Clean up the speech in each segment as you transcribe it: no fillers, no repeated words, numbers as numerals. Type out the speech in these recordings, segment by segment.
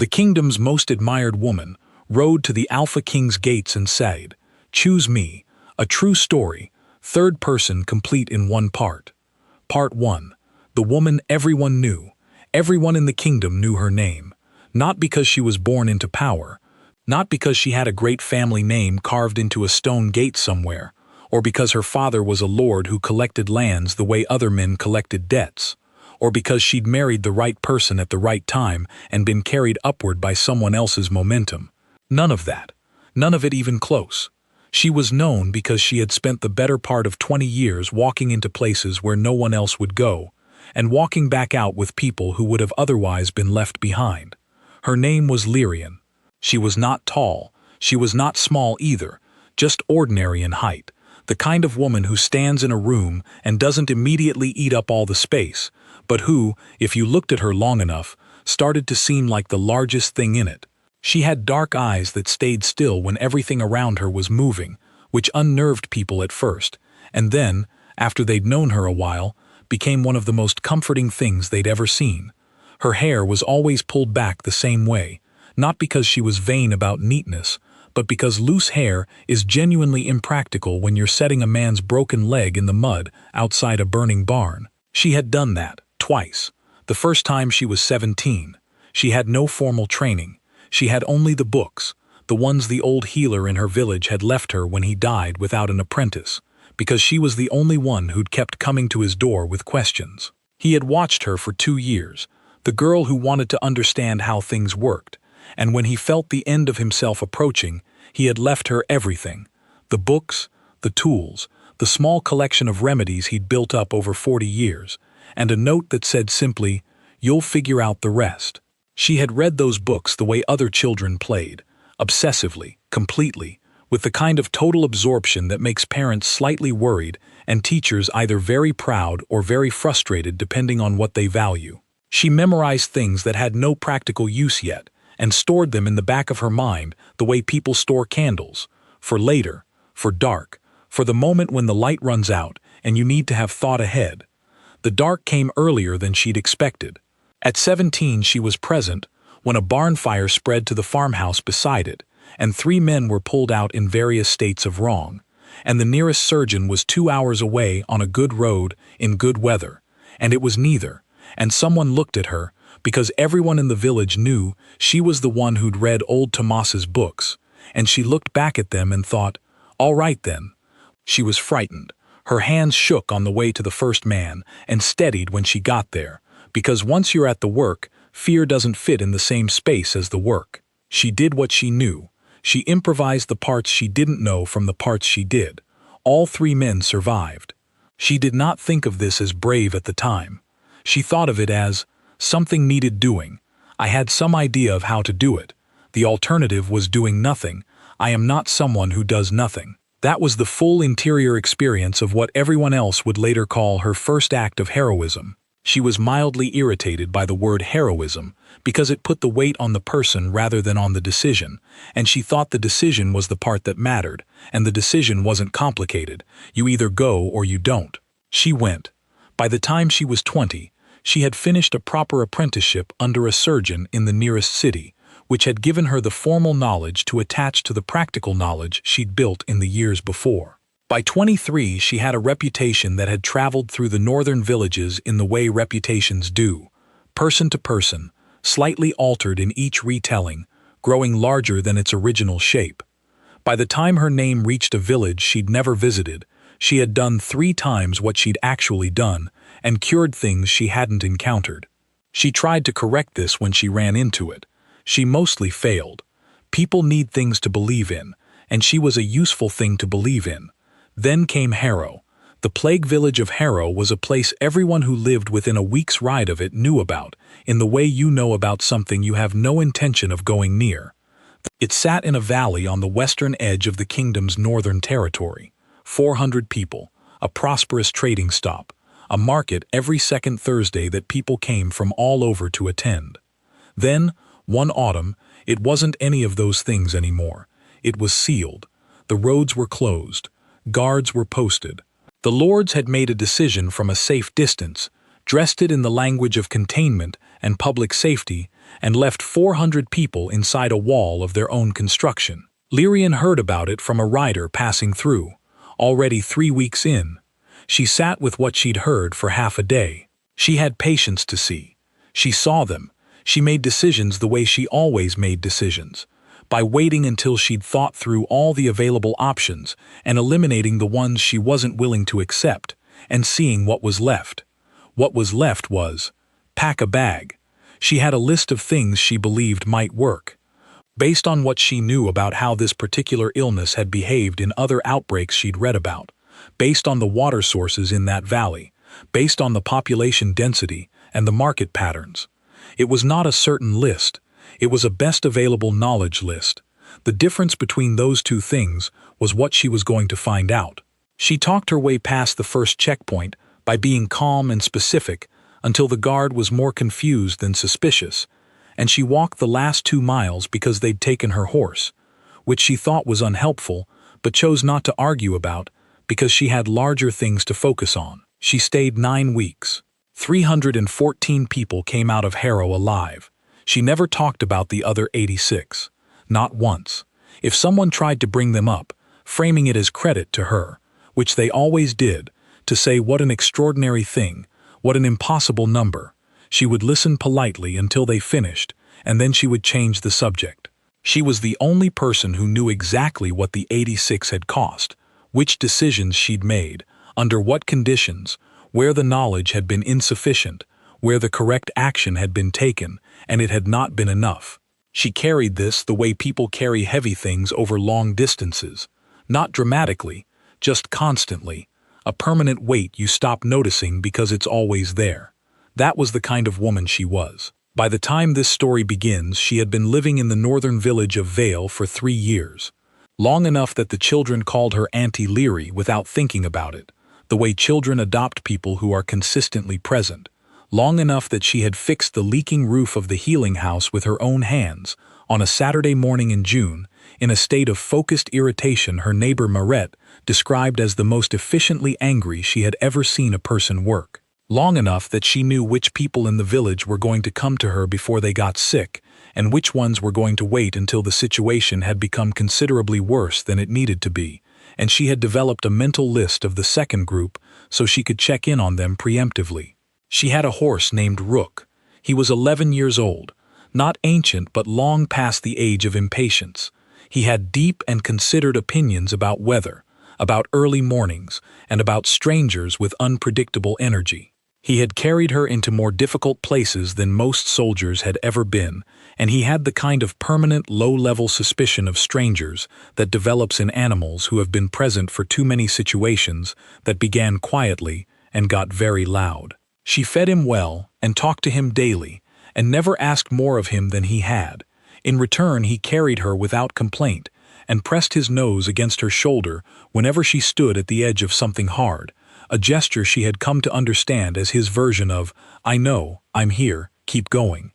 The kingdom's most admired woman rode to the Alpha King's gates and said, "Choose me, a true story, third person complete in one part." Part 1. The woman everyone knew. Everyone in the kingdom knew her name. Not because she was born into power, not because she had a great family name carved into a stone gate somewhere, or because her father was a lord who collected lands the way other men collected debts, or because she'd married the right person at the right time and been carried upward by someone else's momentum. None of that. None of it even close. She was known because she had spent the better part of 20 years walking into places where no one else would go, and walking back out with people who would have otherwise been left behind. Her name was Lyrian. She was not tall, she was not small either, just ordinary in height, the kind of woman who stands in a room and doesn't immediately eat up all the space, but who, if you looked at her long enough, started to seem like the largest thing in it. She had dark eyes that stayed still when everything around her was moving, which unnerved people at first, and then, after they'd known her a while, became one of the most comforting things they'd ever seen. Her hair was always pulled back the same way, not because she was vain about neatness, but because loose hair is genuinely impractical when you're setting a man's broken leg in the mud outside a burning barn. She had done that, twice. The first time she was 17. She had no formal training. She had only the books, the ones the old healer in her village had left her when he died without an apprentice, because she was the only one who'd kept coming to his door with questions. He had watched her for 2 years, the girl who wanted to understand how things worked, and when he felt the end of himself approaching, he had left her everything: the books, the tools, the small collection of remedies he'd built up over 40 years, and a note that said simply, "You'll figure out the rest." She had read those books the way other children played, obsessively, completely, with the kind of total absorption that makes parents slightly worried and teachers either very proud or very frustrated depending on what they value. She memorized things that had no practical use yet, and stored them in the back of her mind the way people store candles, for later, for dark, for the moment when the light runs out and you need to have thought ahead. The dark came earlier than she'd expected. At 17 she was present when a barn fire spread to the farmhouse beside it, and 3 men were pulled out in various states of wrong, and the nearest surgeon was 2 hours away on a good road in good weather, and it was neither, and someone looked at her, because everyone in the village knew she was the one who'd read old Tomas's books, and she looked back at them and thought, "All right then." She was frightened. Her hands shook on the way to the first man and steadied when she got there, because once you're at the work, fear doesn't fit in the same space as the work. She did what she knew. She improvised the parts she didn't know from the parts she did. All 3 men survived. She did not think of this as brave at the time. She thought of it as, something needed doing. I had some idea of how to do it. The alternative was doing nothing. I am not someone who does nothing. That was the full interior experience of what everyone else would later call her first act of heroism. She was mildly irritated by the word heroism because it put the weight on the person rather than on the decision, and she thought the decision was the part that mattered, and the decision wasn't complicated. You either go or you don't. She went. By the time she was 20, she had finished a proper apprenticeship under a surgeon in the nearest city, which had given her the formal knowledge to attach to the practical knowledge she'd built in the years before. By 23, she had a reputation that had traveled through the northern villages in the way reputations do, person to person, slightly altered in each retelling, growing larger than its original shape. By the time her name reached a village she'd never visited, she had done 3 times what she'd actually done and cured things she hadn't encountered. She tried to correct this when she ran into it. She mostly failed. People need things to believe in, and she was a useful thing to believe in. Then came Harrow. The plague village of Harrow was a place everyone who lived within a week's ride of it knew about, in the way you know about something you have no intention of going near. It sat in a valley on the western edge of the kingdom's northern territory. 400 people, a prosperous trading stop, a market every second Thursday that people came from all over to attend. Then, one autumn, it wasn't any of those things anymore. It was sealed. The roads were closed. Guards were posted. The lords had made a decision from a safe distance, dressed it in the language of containment and public safety, and left 400 people inside a wall of their own construction. Lyrian heard about it from a rider passing through, already 3 weeks in. She sat with what she'd heard for half a day. She had patience to see. She saw them. She made decisions the way she always made decisions, by waiting until she'd thought through all the available options and eliminating the ones she wasn't willing to accept, and seeing what was left. What was left was, pack a bag. She had a list of things she believed might work. Based on what she knew about how this particular illness had behaved in other outbreaks she'd read about, based on the water sources in that valley, based on the population density and the market patterns. It was not a certain list. It was a best available knowledge list. The difference between those two things was what she was going to find out. She talked her way past the first checkpoint by being calm and specific until the guard was more confused than suspicious, and she walked the last 2 miles because they'd taken her horse, which she thought was unhelpful but chose not to argue about because she had larger things to focus on. She stayed 9 weeks. 314 people came out of Harrow alive. She never talked about the other 86. Not once. If someone tried to bring them up, framing it as credit to her, which they always did, to say what an extraordinary thing, what an impossible number, she would listen politely until they finished, and then she would change the subject. She was the only person who knew exactly what the 86 had cost, which decisions she'd made, under what conditions, where the knowledge had been insufficient, where the correct action had been taken, and it had not been enough. She carried this the way people carry heavy things over long distances, not dramatically, just constantly, a permanent weight you stop noticing because it's always there. That was the kind of woman she was. By the time this story begins, she had been living in the northern village of Vale for 3 years. Long enough that the children called her Auntie Leary without thinking about it, the way children adopt people who are consistently present. Long enough that she had fixed the leaking roof of the healing house with her own hands, on a Saturday morning in June, in a state of focused irritation her neighbor Marette described as the most efficiently angry she had ever seen a person work. Long enough that she knew which people in the village were going to come to her before they got sick, and which ones were going to wait until the situation had become considerably worse than it needed to be, and she had developed a mental list of the second group so she could check in on them preemptively. She had a horse named Rook. He was 11 years old, not ancient but long past the age of impatience. He had deep and considered opinions about weather, about early mornings, and about strangers with unpredictable energy. He had carried her into more difficult places than most soldiers had ever been, and he had the kind of permanent low-level suspicion of strangers that develops in animals who have been present for too many situations that began quietly and got very loud. She fed him well and talked to him daily, and never asked more of him than he had. In return, he carried her without complaint and pressed his nose against her shoulder whenever she stood at the edge of something hard, a gesture she had come to understand as his version of, "I know, I'm here, keep going."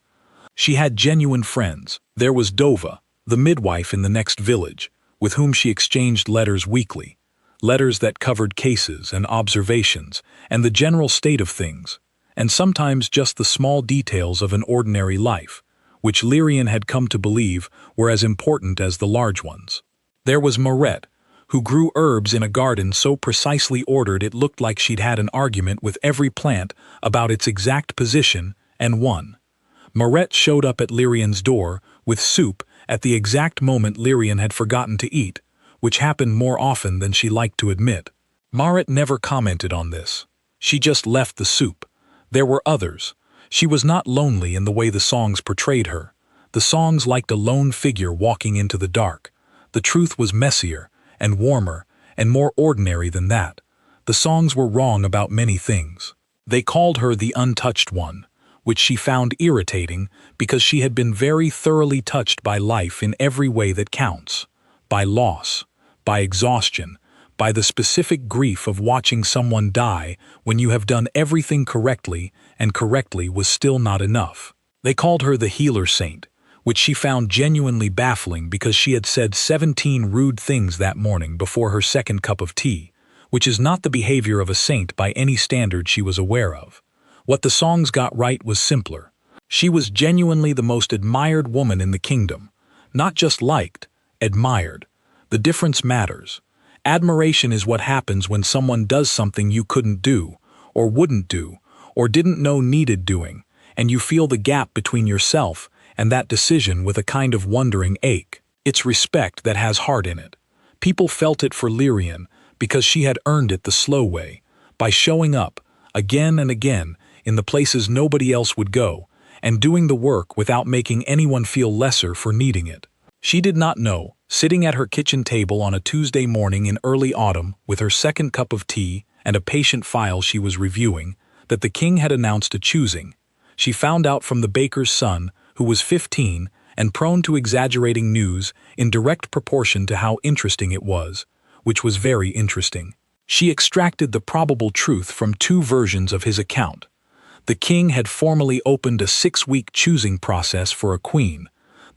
She had genuine friends. There was Dova, the midwife in the next village, with whom she exchanged letters weekly, letters that covered cases and observations and the general state of things, and sometimes just the small details of an ordinary life, which Lyrian had come to believe were as important as the large ones. There was Marette, who grew herbs in a garden so precisely ordered it looked like she'd had an argument with every plant about its exact position and won. Marette showed up at Lyrian's door with soup at the exact moment Lyrian had forgotten to eat, which happened more often than she liked to admit. Marette never commented on this. She just left the soup. There were others. She was not lonely in the way the songs portrayed her. The songs liked a lone figure walking into the dark. The truth was messier and warmer and more ordinary than that. The songs were wrong about many things. They called her the untouched one, which she found irritating because she had been very thoroughly touched by life in every way that counts. By loss, by exhaustion, by the specific grief of watching someone die when you have done everything correctly and correctly was still not enough. They called her the healer saint, which she found genuinely baffling because she had said 17 rude things that morning before her second cup of tea, which is not the behavior of a saint by any standard she was aware of. What the songs got right was simpler. She was genuinely the most admired woman in the kingdom. Not just liked, admired. The difference matters. Admiration is what happens when someone does something you couldn't do, or wouldn't do, or didn't know needed doing, and you feel the gap between yourself and that decision with a kind of wondering ache. It's respect that has heart in it. People felt it for Lyrian because she had earned it the slow way, by showing up, again and again, in the places nobody else would go, and doing the work without making anyone feel lesser for needing it. She did not know, sitting at her kitchen table on a Tuesday morning in early autumn with her second cup of tea and a patient file she was reviewing, that the king had announced a choosing. She found out from the baker's son, who was 15 and prone to exaggerating news in direct proportion to how interesting it was, which was very interesting. She extracted the probable truth from two versions of his account. The king had formally opened a 6-week choosing process for a queen.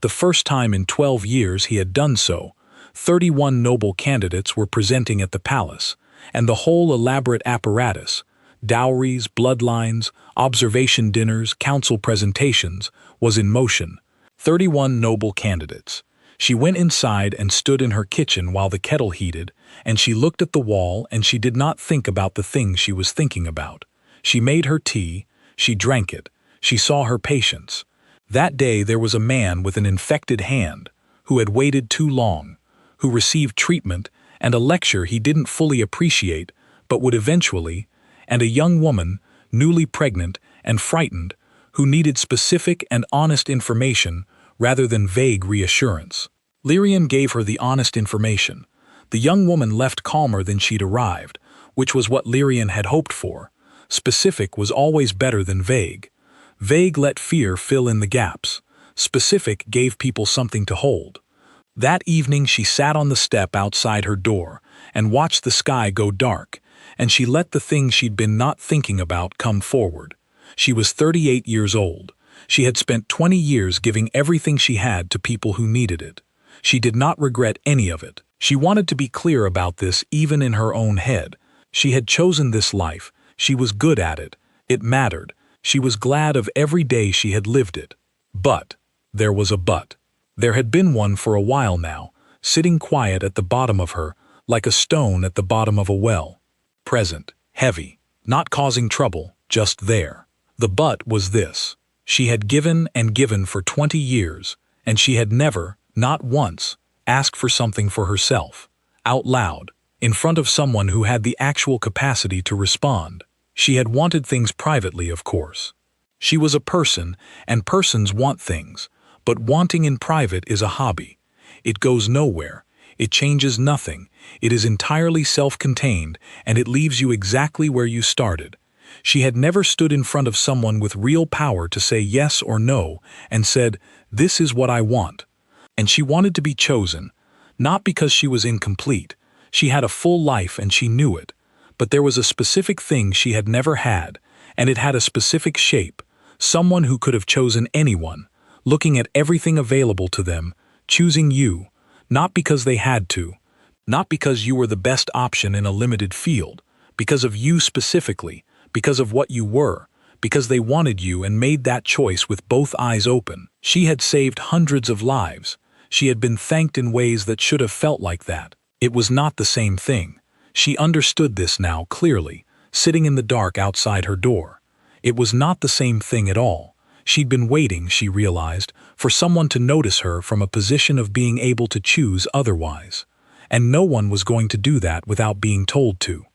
The first time in 12 years he had done so. 31 noble candidates were presenting at the palace, and the whole elaborate apparatus, dowries, bloodlines, observation dinners, council presentations, was in motion. 31 noble candidates. She went inside and stood in her kitchen while the kettle heated, and she looked at the wall and she did not think about the things she was thinking about. She made her tea, she drank it, she saw her patients. That day there was a man with an infected hand, who had waited too long, who received treatment and a lecture he didn't fully appreciate, but would eventually, and a young woman, newly pregnant and frightened, who needed specific and honest information rather than vague reassurance. Lyrian gave her the honest information. The young woman left calmer than she'd arrived, which was what Lyrian had hoped for. Specific was always better than vague. Vague let fear fill in the gaps. Specific gave people something to hold. That evening she sat on the step outside her door and watched the sky go dark, and she let the things she'd been not thinking about come forward. She was 38 years old. She had spent 20 years giving everything she had to people who needed it. She did not regret any of it. She wanted to be clear about this even in her own head. She had chosen this life. She was good at it. It mattered. She was glad of every day she had lived it. But there was a but. There had been one for a while now, sitting quiet at the bottom of her, like a stone at the bottom of a well. Present, heavy, not causing trouble, just there. The but was this. She had given and given for 20 years, and she had never, not once, asked for something for herself, out loud, in front of someone who had the actual capacity to respond. She had wanted things privately, of course. She was a person, and persons want things, but wanting in private is a hobby. It goes nowhere. It changes nothing. It is entirely self-contained, and it leaves you exactly where you started. She had never stood in front of someone with real power to say yes or no and said, "This is what I want." And she wanted to be chosen, not because she was incomplete. She had a full life and she knew it. But there was a specific thing she had never had, and it had a specific shape. Someone who could have chosen anyone, looking at everything available to them, choosing you, not because they had to, not because you were the best option in a limited field, because of you specifically, because of what you were, because they wanted you and made that choice with both eyes open. She had saved hundreds of lives. She had been thanked in ways that should have felt like that. It was not the same thing. She understood this now clearly, sitting in the dark outside her door. It was not the same thing at all. She'd been waiting, she realized, for someone to notice her from a position of being able to choose otherwise. And no one was going to do that without being told to.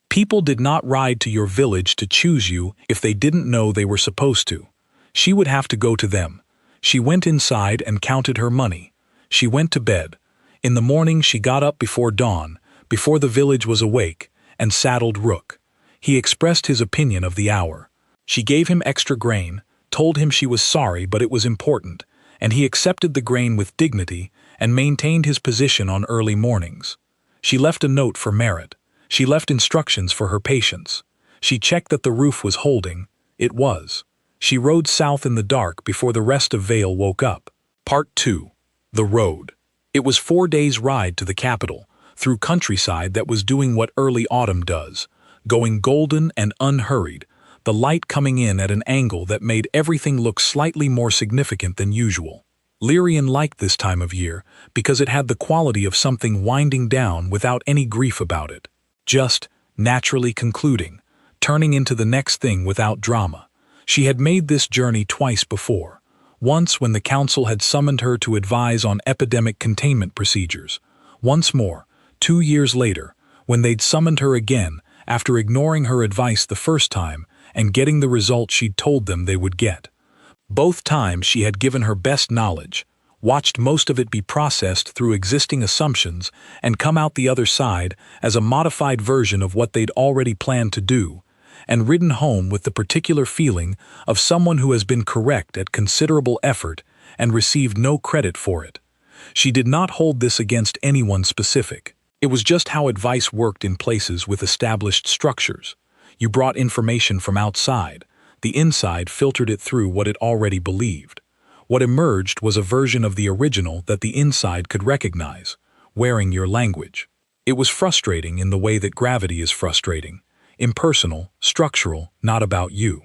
People did not ride to your village to choose you if they didn't know they were supposed to. She would have to go to them. She went inside and counted her money. She went to bed. In the morning she got up before dawn, before the village was awake, and saddled Rook. He expressed his opinion of the hour. She gave him extra grain, told him she was sorry but it was important, and he accepted the grain with dignity and maintained his position on early mornings. She left a note for Merit. She left instructions for her patients. She checked that the roof was holding. It was. She rode south in the dark before the rest of Vale woke up. Part 2. The Road. It was 4 days' ride to the capital, through countryside that was doing what early autumn does, going golden and unhurried, the light coming in at an angle that made everything look slightly more significant than usual. Lyrian liked this time of year because it had the quality of something winding down without any grief about it. Just naturally concluding, turning into the next thing without drama. She had made this journey twice before. Once when the council had summoned her to advise on epidemic containment procedures. Once more, 2 years later, when they'd summoned her again after ignoring her advice the first time and getting the result she'd told them they would get. Both times she had given her best knowledge, watched most of it be processed through existing assumptions and come out the other side as a modified version of what they'd already planned to do, and ridden home with the particular feeling of someone who has been correct at considerable effort and received no credit for it. She did not hold this against anyone specific. It was just how advice worked in places with established structures. You brought information from outside. The inside filtered it through what it already believed. What emerged was a version of the original that the inside could recognize, wearing your language. It was frustrating in the way that gravity is frustrating. Impersonal, structural, not about you.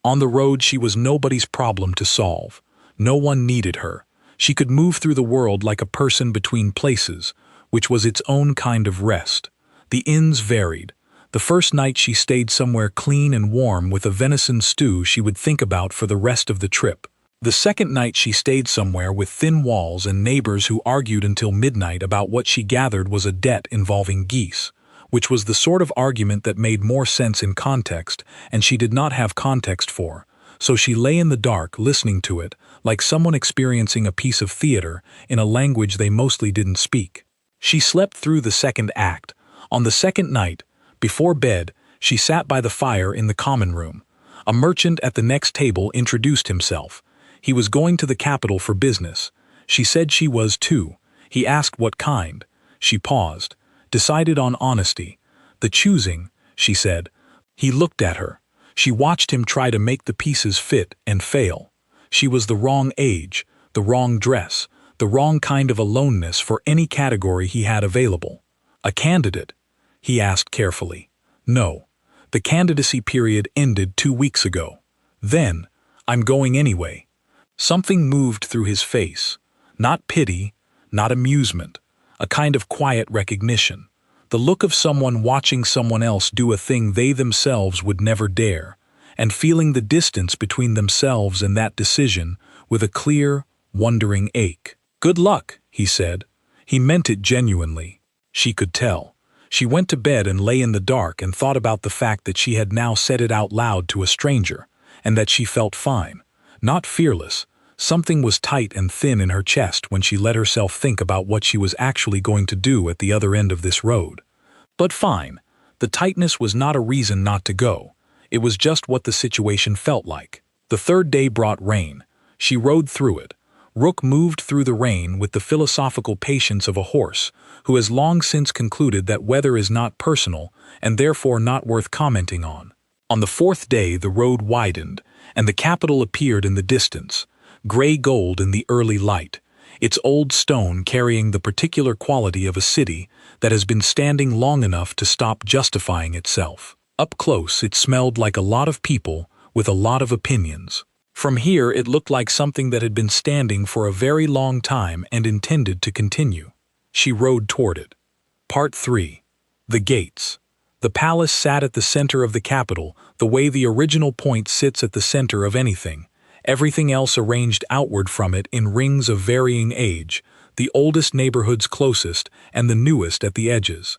On the road she was nobody's problem to solve. No one needed her. She could move through the world like a person between places, which was its own kind of rest. The inns varied. The first night she stayed somewhere clean and warm with a venison stew she would think about for the rest of the trip. The second night she stayed somewhere with thin walls and neighbors who argued until midnight about what she gathered was a debt involving geese, which was the sort of argument that made more sense in context and she did not have context for, so she lay in the dark listening to it like someone experiencing a piece of theater in a language they mostly didn't speak. She slept through the second act. On the second night, before bed, she sat by the fire in the common room. A merchant at the next table introduced himself. He was going to the capital for business. She said she was too. He asked what kind. She paused, decided on honesty. The choosing, she said. He looked at her. She watched him try to make the pieces fit and fail. She was the wrong age, the wrong dress, the wrong kind of aloneness for any category he had available. A candidate? He asked carefully. No. The candidacy period ended 2 weeks ago. Then, I'm going anyway. Something moved through his face. Not pity, not amusement. A kind of quiet recognition. The look of someone watching someone else do a thing they themselves would never dare, and feeling the distance between themselves and that decision with a clear, wondering ache. Good luck, he said. He meant it genuinely. She could tell. She went to bed and lay in the dark and thought about the fact that she had now said it out loud to a stranger, and that she felt fine. Not fearless. Something was tight and thin in her chest when she let herself think about what she was actually going to do at the other end of this road. But fine. The tightness was not a reason not to go. It was just what the situation felt like. The third day brought rain. She rode through it. Rook moved through the rain with the philosophical patience of a horse, who has long since concluded that weather is not personal and therefore not worth commenting on. On the fourth day the road widened, and the capital appeared in the distance, gray gold in the early light, its old stone carrying the particular quality of a city that has been standing long enough to stop justifying itself. Up close it smelled like a lot of people with a lot of opinions. From here it looked like something that had been standing for a very long time and intended to continue. She rode toward it. Part 3. The gates. The palace sat at the center of the capital, the way the original point sits at the center of anything. Everything else arranged outward from it in rings of varying age, the oldest neighborhoods closest and the newest at the edges.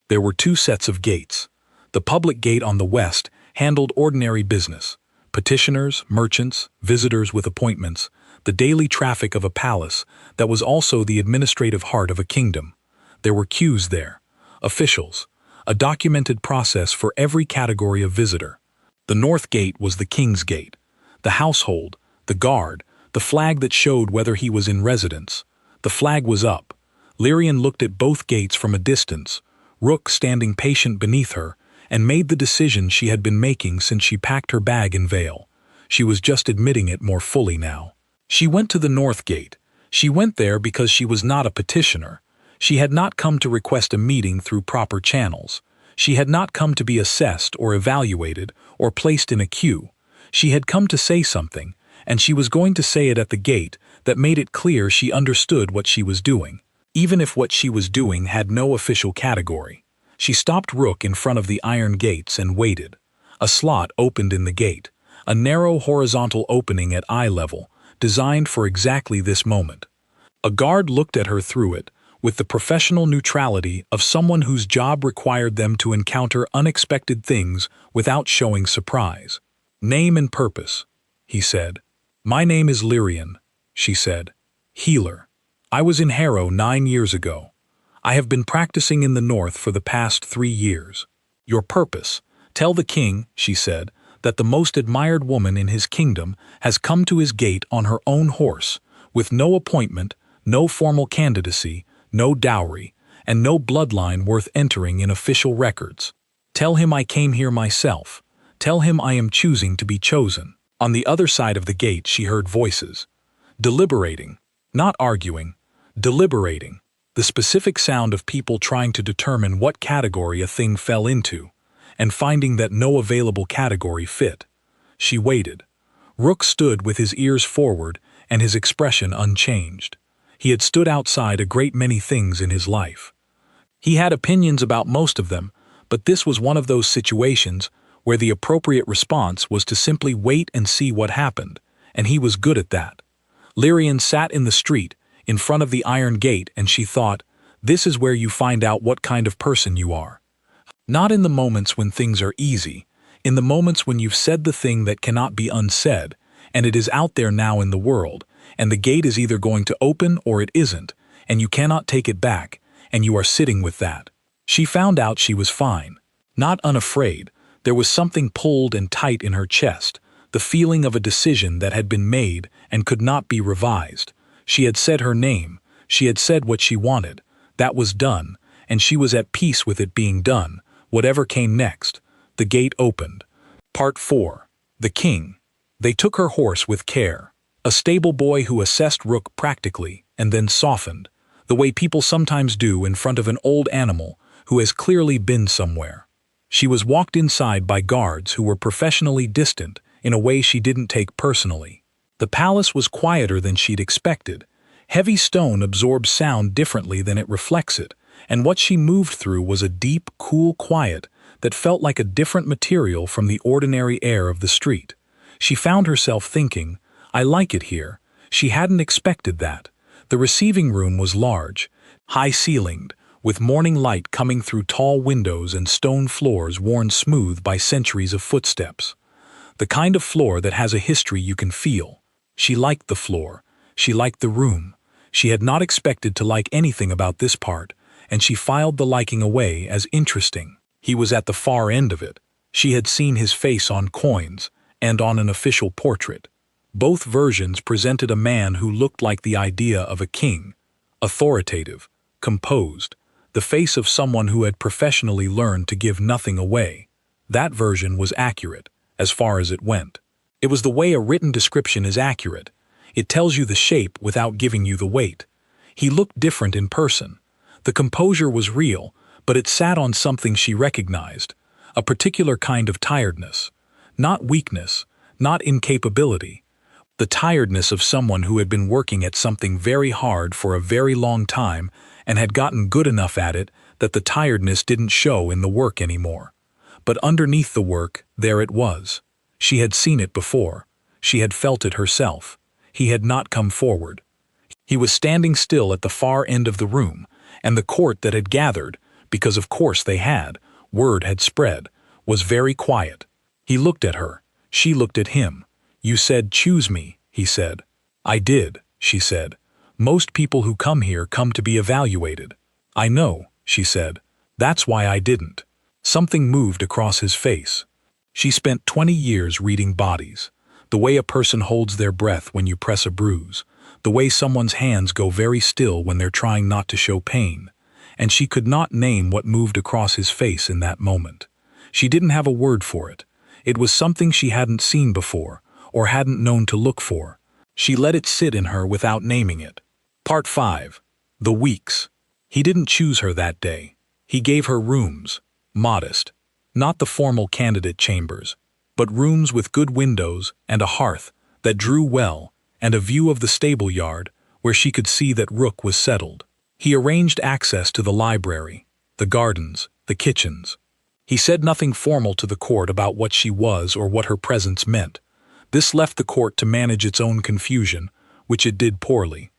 There were 2 sets of gates. The public gate on the west handled ordinary business. Petitioners, merchants, visitors with appointments, the daily traffic of a palace that was also the administrative heart of a kingdom. There were queues there, officials, a documented process for every category of visitor. The north gate was the king's gate, the household, the guard, the flag that showed whether he was in residence. The flag was up. Lyrian looked at both gates from a distance, Rook standing patient beneath her, and made the decision she had been making since she packed her bag in Vale. She was just admitting it more fully now. She went to the North Gate. She went there because she was not a petitioner. She had not come to request a meeting through proper channels. She had not come to be assessed or evaluated or placed in a queue. She had come to say something, and she was going to say it at the gate that made it clear she understood what she was doing, even if what she was doing had no official category. She stopped Rook in front of the iron gates and waited. A slot opened in the gate, a narrow horizontal opening at eye level, designed for exactly this moment. A guard looked at her through it, with the professional neutrality of someone whose job required them to encounter unexpected things without showing surprise. "Name and purpose," he said. "My name is Lyrian," she said. "Healer. I was in Harrow 9 years ago. I have been practicing in the north for the past 3 years. Your purpose. Tell the king," she said, "that the most admired woman in his kingdom has come to his gate on her own horse, with no appointment, no formal candidacy, no dowry, and no bloodline worth entering in official records. Tell him I came here myself. Tell him I am choosing to be chosen." On the other side of the gate she heard voices. Deliberating. Not arguing. Deliberating. The specific sound of people trying to determine what category a thing fell into, and finding that no available category fit. She waited. Rook stood with his ears forward and his expression unchanged. He had stood outside a great many things in his life. He had opinions about most of them, but this was one of those situations where the appropriate response was to simply wait and see what happened, and he was good at that. Lyrian sat in the street, in front of the iron gate, and she thought, this is where you find out what kind of person you are. Not in the moments when things are easy, in the moments when you've said the thing that cannot be unsaid, and it is out there now in the world, and the gate is either going to open or it isn't, and you cannot take it back, and you are sitting with that. She found out she was fine. Not unafraid. There was something pulled and tight in her chest, the feeling of a decision that had been made and could not be revised. She had said her name, she had said what she wanted. That was done, and she was at peace with it being done, whatever came next. The gate opened. Part 4. The King. They took her horse with care. A stable boy who assessed Rook practically and then softened, the way people sometimes do in front of an old animal who has clearly been somewhere. She was walked inside by guards who were professionally distant in a way she didn't take personally. The palace was quieter than she'd expected. Heavy stone absorbs sound differently than it reflects it, and what she moved through was a deep, cool quiet that felt like a different material from the ordinary air of the street. She found herself thinking, I like it here. She hadn't expected that. The receiving room was large, high-ceilinged, with morning light coming through tall windows and stone floors worn smooth by centuries of footsteps. The kind of floor that has a history you can feel. She liked the floor. She liked the room. She had not expected to like anything about this part, and she filed the liking away as interesting. He was at the far end of it. She had seen his face on coins and on an official portrait. Both versions presented a man who looked like the idea of a king, authoritative, composed, the face of someone who had professionally learned to give nothing away. That version was accurate, as far as it went. It was the way a written description is accurate. It tells you the shape without giving you the weight. He looked different in person. The composure was real, but it sat on something she recognized, a particular kind of tiredness. Not weakness, not incapability. The tiredness of someone who had been working at something very hard for a very long time and had gotten good enough at it that the tiredness didn't show in the work anymore. But underneath the work, there it was. She had seen it before. She had felt it herself. He had not come forward. He was standing still at the far end of the room, and the court that had gathered, because of course they had, word had spread, was very quiet. He looked at her. She looked at him. You said, choose me, he said. I did, she said. Most people who come here come to be evaluated. I know, she said. That's why I didn't. Something moved across his face. She spent 20 years reading bodies. The way a person holds their breath when you press a bruise. The way someone's hands go very still when they're trying not to show pain. And she could not name what moved across his face in that moment. She didn't have a word for it. It was something she hadn't seen before, or hadn't known to look for. She let it sit in her without naming it. Part 5. The weeks. He didn't choose her that day. He gave her rooms. modest, not the formal candidate chambers, but rooms with good windows and a hearth that drew well, and a view of the stable yard where she could see that Rook was settled. He arranged access to the library, the gardens, the kitchens. He said nothing formal to the court about what she was or what her presence meant. This left the court to manage its own confusion, which it did poorly.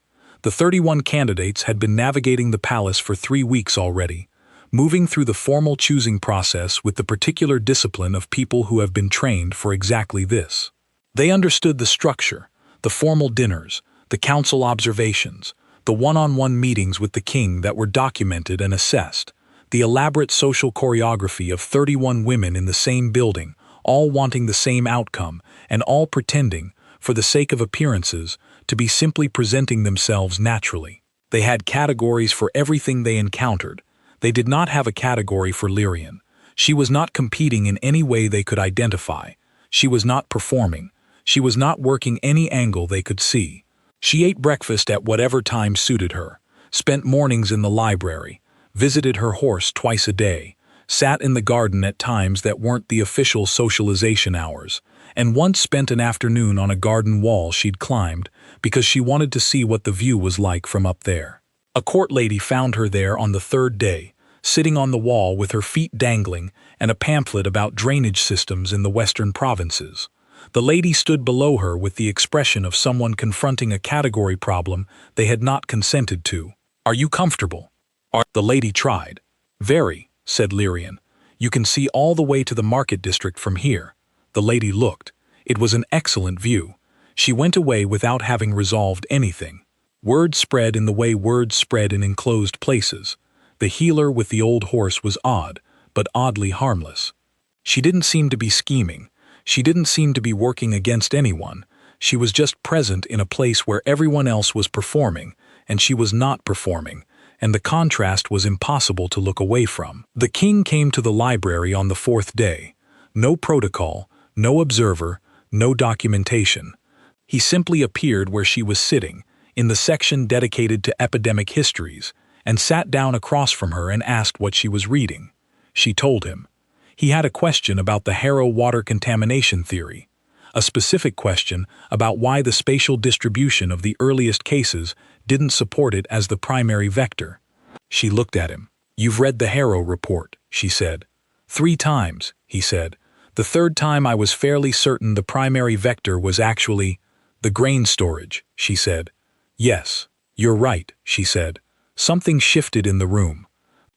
The 31 candidates had been navigating the palace for 3 weeks already, moving through the formal choosing process with the particular discipline of people who have been trained for exactly this. They understood the structure, the formal dinners, the council observations, the one-on-one meetings with the king that were documented and assessed, the elaborate social choreography of 31 women in the same building, all wanting the same outcome, and all pretending, for the sake of appearances, to be simply presenting themselves naturally. They had categories for everything they encountered. They did not have a category for Lyrian. She was not competing in any way they could identify. She was not performing. She was not working any angle they could see. She ate breakfast at whatever time suited her, spent mornings in the library, visited her horse twice a day, sat in the garden at times that weren't the official socialization hours, and once spent an afternoon on a garden wall she'd climbed because she wanted to see what the view was like from up there. A court lady found her there on the 3rd day, sitting on the wall with her feet dangling and a pamphlet about drainage systems in the western provinces. The lady stood below her with the expression of someone confronting a category problem they had not consented to. "Are you comfortable?" The lady tried. "Very," said Lyrian. "You can see all the way to the market district from here." The lady looked. It was an excellent view. She went away without having resolved anything. Word spread in the way words spread in enclosed places. The healer with the old horse was odd, but oddly harmless. She didn't seem to be scheming. She didn't seem to be working against anyone. She was just present in a place where everyone else was performing, and she was not performing, and the contrast was impossible to look away from. The king came to the library on the 4th day. No protocol, no observer, no documentation. He simply appeared where she was sitting, in the section dedicated to epidemic histories, and sat down across from her and asked what she was reading. She told him. He had a question about the Harrow water contamination theory, a specific question about why the spatial distribution of the earliest cases didn't support it as the primary vector. She looked at him. "You've read the Harrow report," she said. "3 times, he said. "The 3rd time I was fairly certain the primary vector was actually the grain storage," she said. "Yes, you're right," she said. Something shifted in the room.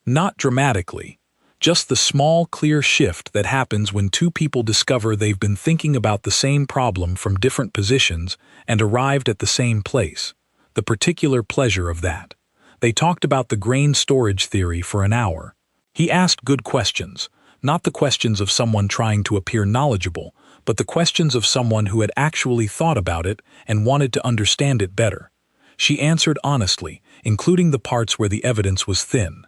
Not dramatically. Just the small, clear shift that happens when 2 people discover they've been thinking about the same problem from different positions and arrived at the same place. The particular pleasure of that. They talked about the grain storage theory for an hour. He asked good questions, not the questions of someone trying to appear knowledgeable, but the questions of someone who had actually thought about it and wanted to understand it better. She answered honestly, including the parts where the evidence was thin.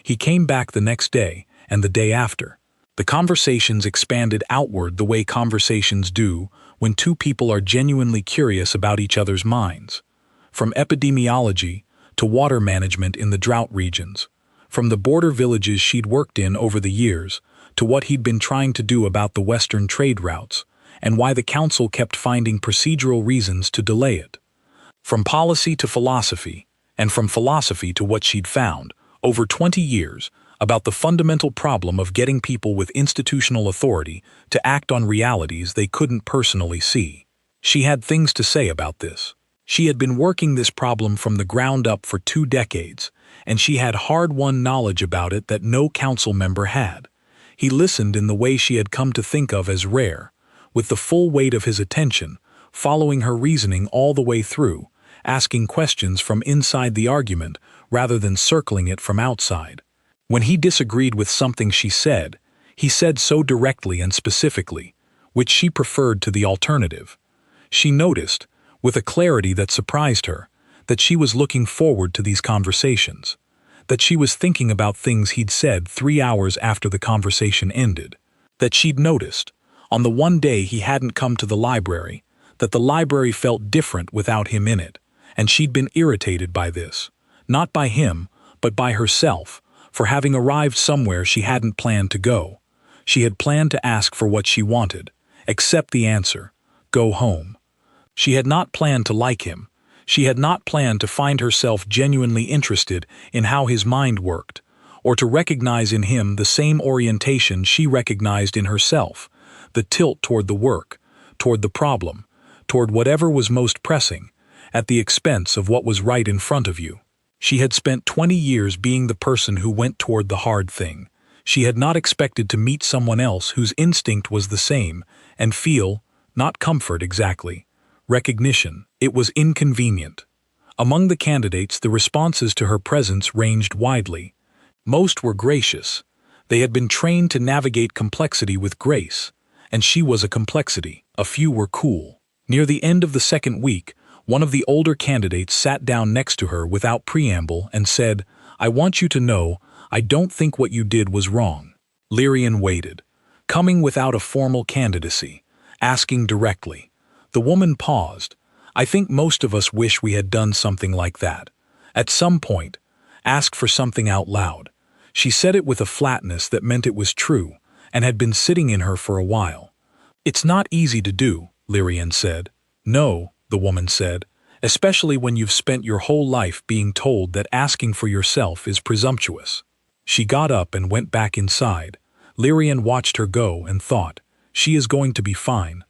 He came back the next day, and the day after. The conversations expanded outward the way conversations do when 2 people are genuinely curious about each other's minds. From epidemiology to water management in the drought regions, from the border villages she'd worked in over the years to what he'd been trying to do about the western trade routes, and why the council kept finding procedural reasons to delay it. From policy to philosophy, and from philosophy to what she'd found, over 20 years, about the fundamental problem of getting people with institutional authority to act on realities they couldn't personally see. She had things to say about this. She had been working this problem from the ground up for 2 decades, and she had hard-won knowledge about it that no council member had. He listened in the way she had come to think of as rare, with the full weight of his attention, following her reasoning all the way through, asking questions from inside the argument rather than circling it from outside. When he disagreed with something she said, he said so directly and specifically, which she preferred to the alternative. She noticed, with a clarity that surprised her, that she was looking forward to these conversations, that she was thinking about things he'd said 3 hours after the conversation ended, that she'd noticed, on the one day he hadn't come to the library, that the library felt different without him in it, and she'd been irritated by this, not by him, but by herself, for having arrived somewhere she hadn't planned to go. She had planned to ask for what she wanted, accept the answer, go home. She had not planned to like him. She had not planned to find herself genuinely interested in how his mind worked, or to recognize in him the same orientation she recognized in herself, the tilt toward the work, toward the problem, toward whatever was most pressing, at the expense of what was right in front of you. She had spent 20 years being the person who went toward the hard thing. She had not expected to meet someone else whose instinct was the same, and feel, not comfort exactly, recognition. It was inconvenient. Among the candidates, the responses to her presence ranged widely. Most were gracious. They had been trained to navigate complexity with grace, and she was a complexity. A few were cool. Near the end of the second week, one of the older candidates sat down next to her without preamble and said, "I want you to know, I don't think what you did was wrong." Lyrian waited, coming without a formal candidacy, asking directly. The woman paused. "I think most of us wish we had done something like that. At some point, asked for something out loud." She said it with a flatness that meant it was true, and had been sitting in her for a while. "It's not easy to do," Lyrian said. "No," the woman said, "especially when you've spent your whole life being told that asking for yourself is presumptuous." She got up and went back inside. Lyrian watched her go and thought, "She is going to be fine."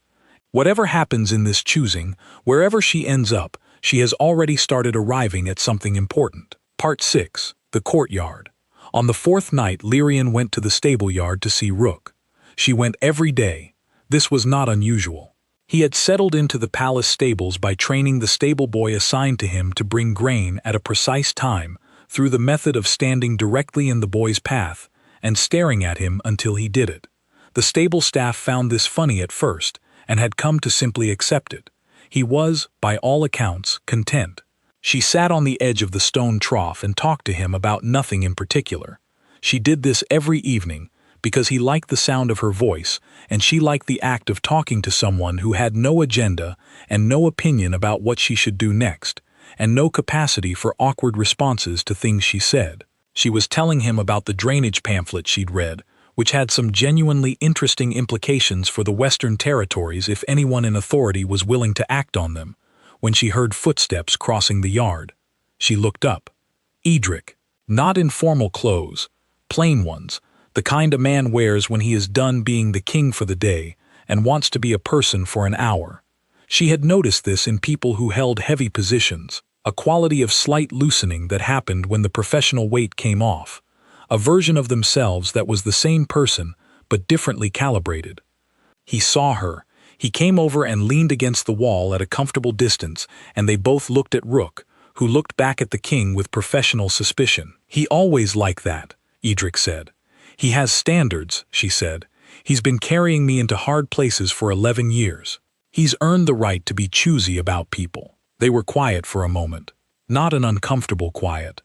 Whatever happens in this choosing, wherever she ends up, she has already started arriving at something important. Part 6. The Courtyard. On the fourth night, Lyrian went to the stable yard to see Rook. She went every day. This was not unusual. He had settled into the palace stables by training the stable boy assigned to him to bring grain at a precise time through the method of standing directly in the boy's path and staring at him until he did it. The stable staff found this funny at first and had come to simply accept it. He was, by all accounts, content. She sat on the edge of the stone trough and talked to him about nothing in particular. She did this every evening because he liked the sound of her voice, and she liked the act of talking to someone who had no agenda and no opinion about what she should do next, and no capacity for awkward responses to things she said. She was telling him about the drainage pamphlet she'd read, which had some genuinely interesting implications for the Western Territories if anyone in authority was willing to act on them, when she heard footsteps crossing the yard. She looked up. Edric. Not in formal clothes, plain ones, the kind a man wears when he is done being the king for the day and wants to be a person for an hour. She had noticed this in people who held heavy positions, a quality of slight loosening that happened when the professional weight came off, a version of themselves that was the same person but differently calibrated. He saw her. He came over and leaned against the wall at a comfortable distance, and they both looked at Rook, who looked back at the king with professional suspicion. "He always like that," Edric said. "He has standards," she said. "He's been carrying me into hard places for 11 years. He's earned the right to be choosy about people." They were quiet for a moment. Not an uncomfortable quiet.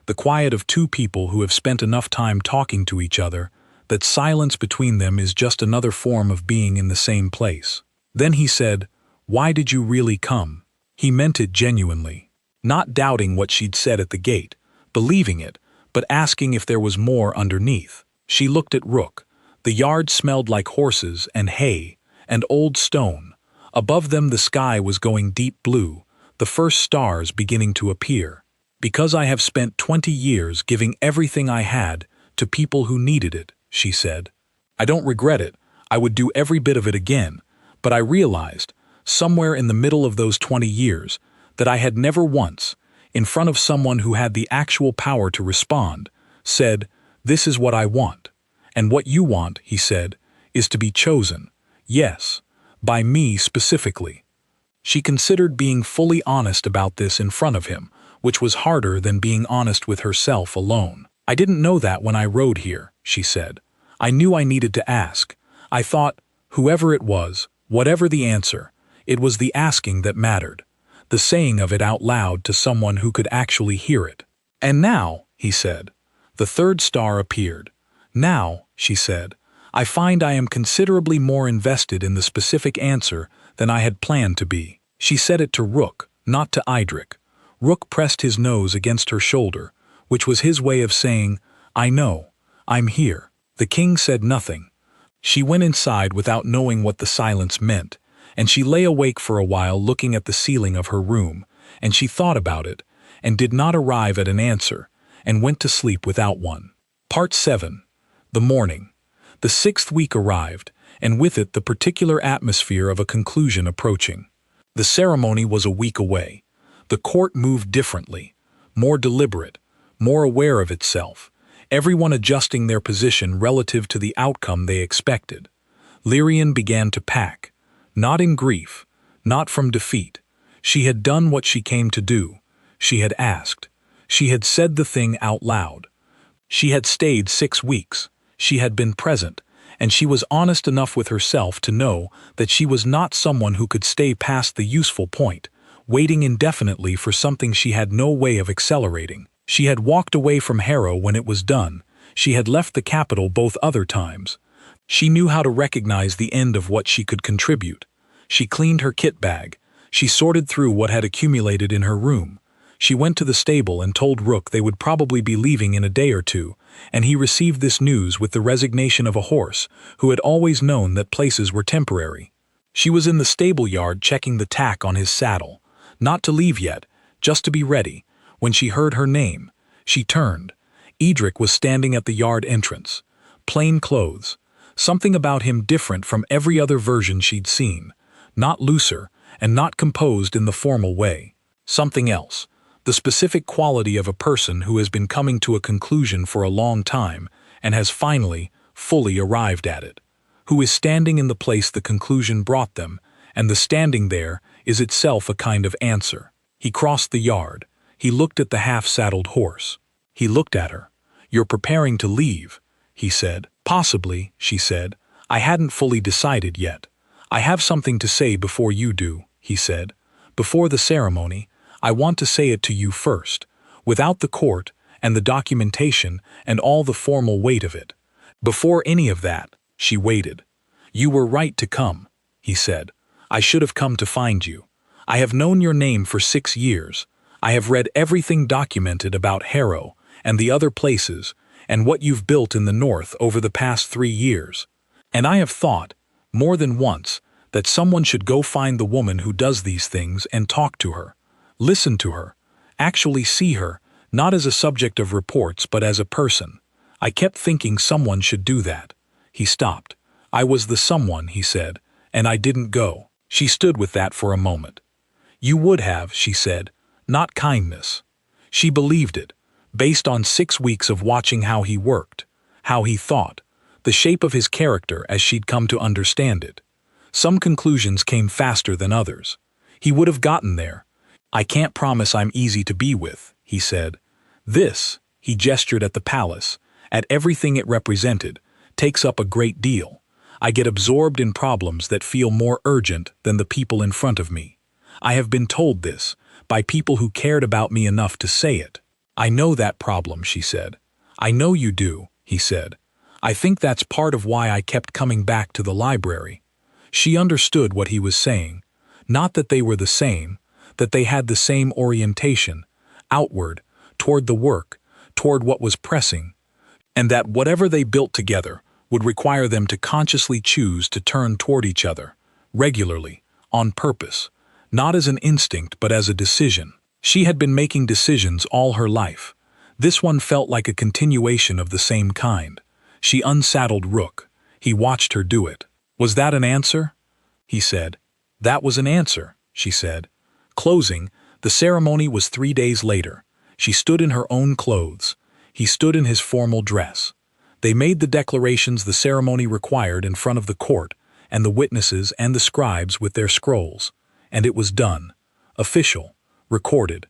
The quiet of two people who have spent enough time talking to each other that silence between them is just another form of being in the same place. Then he said, "Why did you really come?" He meant it genuinely. Not doubting what she'd said at the gate, believing it, but asking if there was more underneath. She looked at Rook. The yard smelled like horses and hay and old stone. Above them the sky was going deep blue, the first stars beginning to appear. "Because I have spent 20 years giving everything I had to people who needed it," she said. "I don't regret it. I would do every bit of it again. But I realized, somewhere in the middle of those 20 years, that I had never once, in front of someone who had the actual power to respond, said, 'This is what I want.' And what you want," he said, "is to be chosen. Yes, by me specifically." She considered being fully honest about this in front of him, which was harder than being honest with herself alone. "I didn't know that when I rode here," she said. "I knew I needed to ask. I thought, whoever it was, whatever the answer, it was the asking that mattered, the saying of it out loud to someone who could actually hear it." "And now," he said. The third star appeared. "Now," she said, "I find I am considerably more invested in the specific answer than I had planned to be." She said it to Rook, not to Idric. Rook pressed his nose against her shoulder, which was his way of saying, "I know. I'm here." The king said nothing. She went inside without knowing what the silence meant, and she lay awake for a while looking at the ceiling of her room, and she thought about it, and did not arrive at an answer, and went to sleep without one. Part 7. The morning. The 6th week arrived, and with it the particular atmosphere of a conclusion approaching. The ceremony was a week away. The court moved differently, more deliberate, more aware of itself, everyone adjusting their position relative to the outcome they expected. Lyrian began to pack, not in grief, not from defeat. She had done what she came to do. She had asked. She had said the thing out loud. She had stayed 6 weeks. She had been present, and she was honest enough with herself to know that she was not someone who could stay past the useful point, waiting indefinitely for something she had no way of accelerating. She had walked away from Harrow when it was done. She had left the capital both other times. She knew how to recognize the end of what she could contribute. She cleaned her kit bag. She sorted through what had accumulated in her room. She went to the stable and told Rook they would probably be leaving in a day or two, and he received this news with the resignation of a horse who had always known that places were temporary. She was in the stable yard checking the tack on his saddle, not to leave yet, just to be ready, when she heard her name. She turned. Edric was standing at the yard entrance. Plain clothes. Something about him different from every other version she'd seen. Not looser, and not composed in the formal way. Something else. The specific quality of a person who has been coming to a conclusion for a long time and has finally, fully arrived at it. Who is standing in the place the conclusion brought them, and the standing there is itself a kind of answer. He crossed the yard. He looked at the half-saddled horse. He looked at her. "You're preparing to leave," he said. "Possibly," she said. "I hadn't fully decided yet. I have something to say before you do," he said. "Before the ceremony, I want to say it to you first, without the court and the documentation and all the formal weight of it. Before any of that," she waited. "You were right to come," he said. "I should have come to find you. I have known your name for 6 years. I have read everything documented about Harrow and the other places and what you've built in the north over the past 3 years. And I have thought, more than once, that someone should go find the woman who does these things and talk to her. Listen to her, actually see her, not as a subject of reports but as a person. I kept thinking someone should do that." He stopped. "I was the someone," he said, "and I didn't go." She stood with that for a moment. "You would have," she said, "not kindness." She believed it, based on 6 weeks of watching how he worked, how he thought, the shape of his character as she'd come to understand it. Some conclusions came faster than others. He would have gotten there. "I can't promise I'm easy to be with," he said. "This," he gestured at the palace, at everything it represented, "takes up a great deal. I get absorbed in problems that feel more urgent than the people in front of me. I have been told this, by people who cared about me enough to say it." "I know that problem," she said. "I know you do," he said. "I think that's part of why I kept coming back to the library." She understood what he was saying. Not that they were the same, that they had the same orientation, outward, toward the work, toward what was pressing, and that whatever they built together would require them to consciously choose to turn toward each other, regularly, on purpose, not as an instinct but as a decision. She had been making decisions all her life. This one felt like a continuation of the same kind. She unsaddled Rook. He watched her do it. "Was that an answer?" he said. "That was an answer," she said. Closing, the ceremony was 3 days later. She stood in her own clothes. He stood in his formal dress. They made the declarations the ceremony required in front of the court, and the witnesses and the scribes with their scrolls. And it was done. Official. Recorded.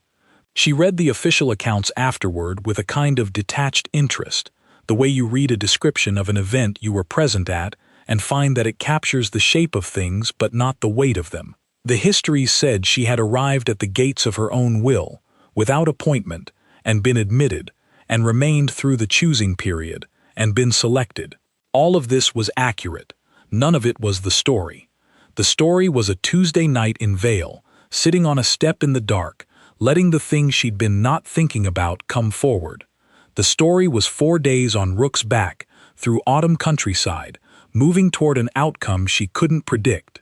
She read the official accounts afterward with a kind of detached interest, the way you read a description of an event you were present at and find that it captures the shape of things but not the weight of them. The histories said she had arrived at the gates of her own will, without appointment, and been admitted, and remained through the choosing period, and been selected. All of this was accurate. None of it was the story. The story was a Tuesday night in Vale, sitting on a step in the dark, letting the things she'd been not thinking about come forward. The story was 4 days on Rook's back, through autumn countryside, moving toward an outcome she couldn't predict.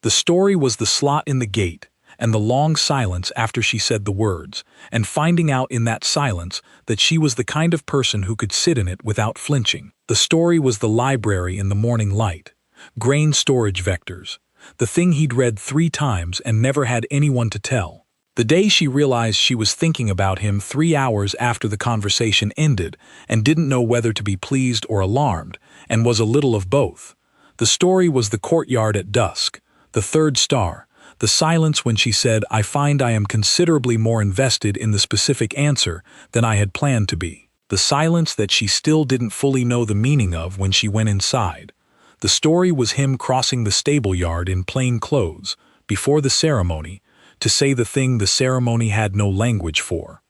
The story was the slot in the gate, and the long silence after she said the words, and finding out in that silence that she was the kind of person who could sit in it without flinching. The story was the library in the morning light, grain storage vectors, the thing he'd read 3 times and never had anyone to tell. The day she realized she was thinking about him 3 hours after the conversation ended and didn't know whether to be pleased or alarmed, and was a little of both. The story was the courtyard at dusk, the 3rd star, the silence when she said, "I find I am considerably more invested in the specific answer than I had planned to be." The silence that she still didn't fully know the meaning of when she went inside. The story was him crossing the stable yard in plain clothes, before the ceremony, to say the thing the ceremony had no language for.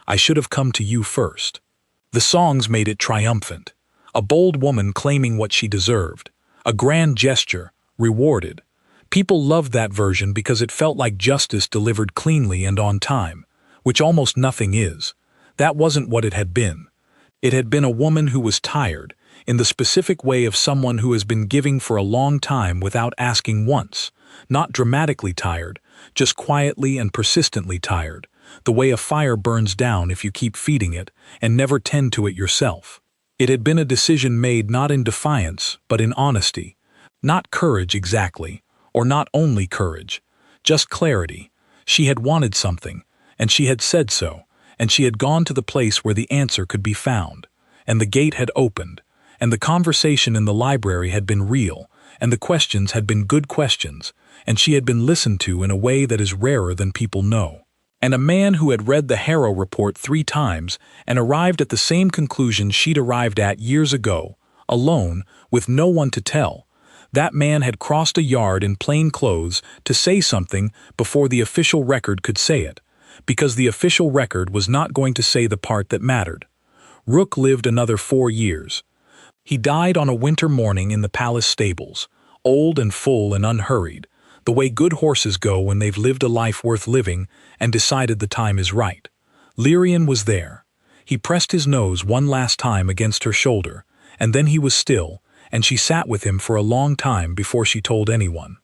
"I should have come to you first." The songs made it triumphant. A bold woman claiming what she deserved. A grand gesture, rewarded. People loved that version because it felt like justice delivered cleanly and on time, which almost nothing is. That wasn't what it had been. It had been a woman who was tired, in the specific way of someone who has been giving for a long time without asking once. Not dramatically tired, just quietly and persistently tired, the way a fire burns down if you keep feeding it and never tend to it yourself. It had been a decision made not in defiance, but in honesty. Not courage exactly, or not only courage, just clarity. She had wanted something, and she had said so, and she had gone to the place where the answer could be found, and the gate had opened, and the conversation in the library had been real, and the questions had been good questions, and she had been listened to in a way that is rarer than people know. And a man who had read the Harrow report 3 times and arrived at the same conclusion she'd arrived at years ago, alone, with no one to tell. That man had crossed a yard in plain clothes to say something before the official record could say it, because the official record was not going to say the part that mattered. Rook lived another 4 years. He died on a winter morning in the palace stables, old and full and unhurried, the way good horses go when they've lived a life worth living and decided the time is right. Lyrian was there. He pressed his nose one last time against her shoulder, and then he was still, and she sat with him for a long time before she told anyone.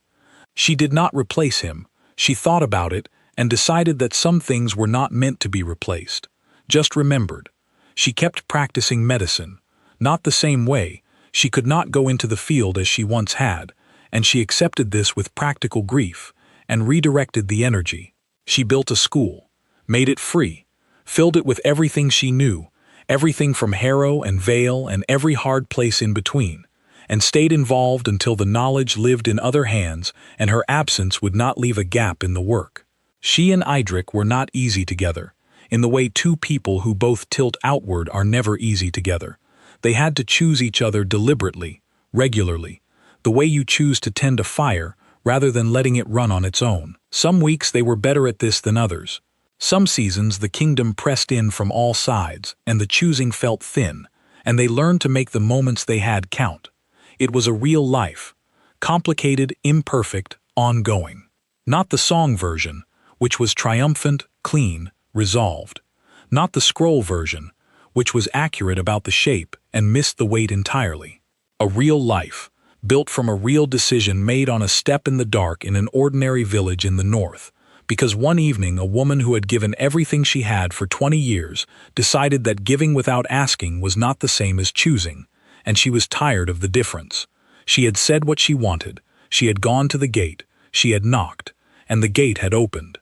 She did not replace him. She thought about it and decided that some things were not meant to be replaced, just remembered. She kept practicing medicine. Not the same way. She could not go into the field as she once had, and she accepted this with practical grief and redirected the energy. She built a school, made it free, filled it with everything she knew, everything from Harrow and Vale and every hard place in between, and stayed involved until the knowledge lived in other hands and her absence would not leave a gap in the work. She and Idric were not easy together, in the way 2 people who both tilt outward are never easy together. They had to choose each other deliberately, regularly, the way you choose to tend a fire rather than letting it run on its own. Some weeks they were better at this than others. Some seasons the kingdom pressed in from all sides and the choosing felt thin, and they learned to make the moments they had count. It was a real life, complicated, imperfect, ongoing. Not the song version, which was triumphant, clean, resolved. Not the scroll version, which was accurate about the shape and missed the weight entirely. A real life, built from a real decision made on a step in the dark in an ordinary village in the north, because one evening a woman who had given everything she had for 20 years decided that giving without asking was not the same as choosing, and she was tired of the difference. She had said what she wanted, she had gone to the gate, she had knocked, and the gate had opened.